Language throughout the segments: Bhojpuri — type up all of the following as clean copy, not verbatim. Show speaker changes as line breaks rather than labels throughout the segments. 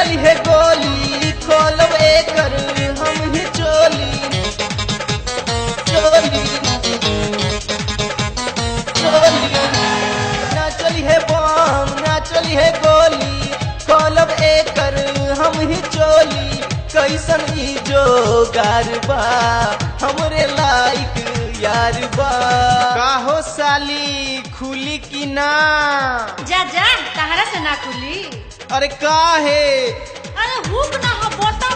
चली है गोली खोलब एकर हम ही चोली चोली चोली ना चली है बम ना चली है गोली खोलब एकर हम ही चोली कैसन ई जोगार बा हमरे लाइक यार बा काहो साली खुली की ना
जा जा तहरा से ना खुली।
अरे काहे
अरे हुक ना हो बोता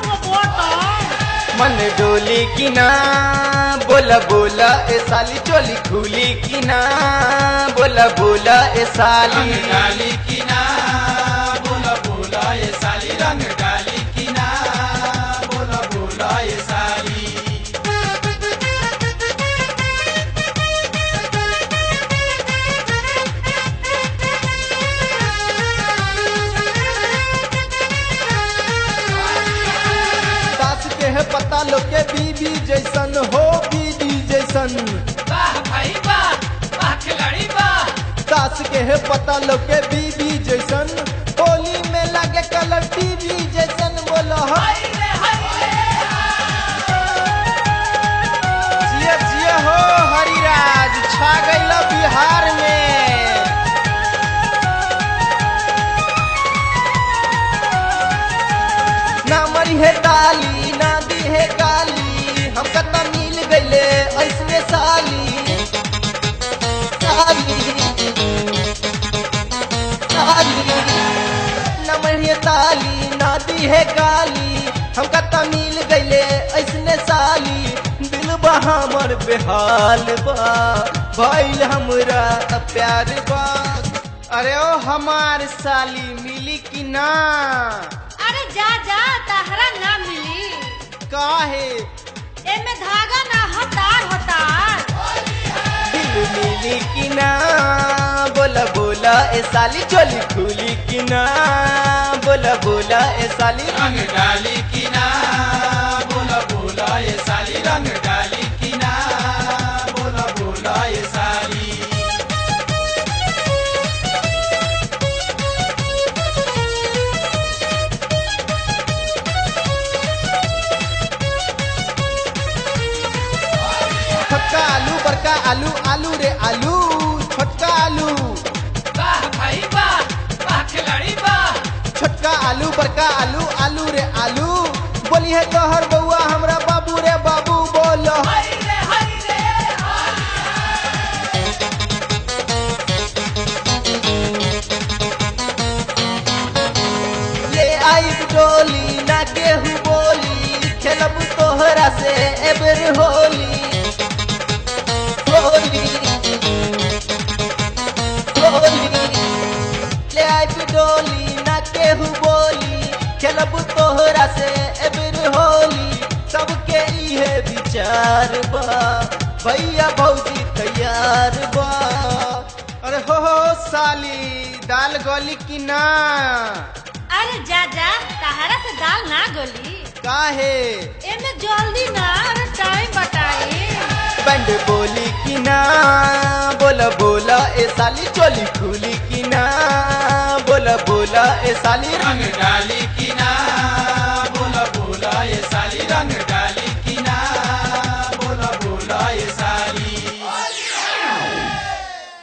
मन डोली की ना बोला बोला ए साली चोली खुली की ना बोला बोला ए साली
डाली की ना बोला बोला ये साली रंग डाली की ना बोला बोला ये साली।
सास के है पता लो के बीबी जैसन हो बीबी जैसन
वाह भाई वाह वाह खिलाड़ी वाह।
सास के है पता लो के बीबी जैसन होली में लगे कलर टीवी जैसन बोलो
हाय रे
जिया जिया हो हरिराज छा गइल बिहार में। ना मरी है ताली ना दी है गाली हम कतना मिल गइले ऐसने साली साली साली ना मरी है ताली ना दी है गाली हम कतना मिल गइले ऐसने साली दिल बा हमर बेहाल बा भइल हमरा प्यार बा। अरे ओ हमार साली मिली कि ना
अरे जा जा तहरा ना मिली।
काहे
एमे धागा ना हतार
दिल मिली कि ना बोला बोला ए साली चोली खुली कि ना बोला बोला ए साली
रंग डाली की ना बोला बोला ये साली रंग डाली की ना बोला बोला ये साली।
छोटका आलू बड़का आलू आलू रे आलू छोटका आलू
वाह भाई वाह वाह खिलाड़ी वाह।
छोटका आलू बड़का आलू आलू रे आलू बोली है तोहर बउआ हमरा बाबू रे बाबू बोलो
हाय रे
ले आई डोली ना केहू बोली खेलब तोहरा से एबर होली होली होली ले आई डोली ना केहू बोली खेलब तोहरा से एबर होली सबके इहे विचार बा भैया भौजी तैयार बा। अरे हो साली दाल गली की ना
अरे जा जा तहरा से दाल ना गोली।
काहे
एमे जल्दी ना अरे टाइम बताई।
बैंड बोली की ना बोला बोला ए साली चोली खुली की ना बोला बोला ए साली
रंग डाली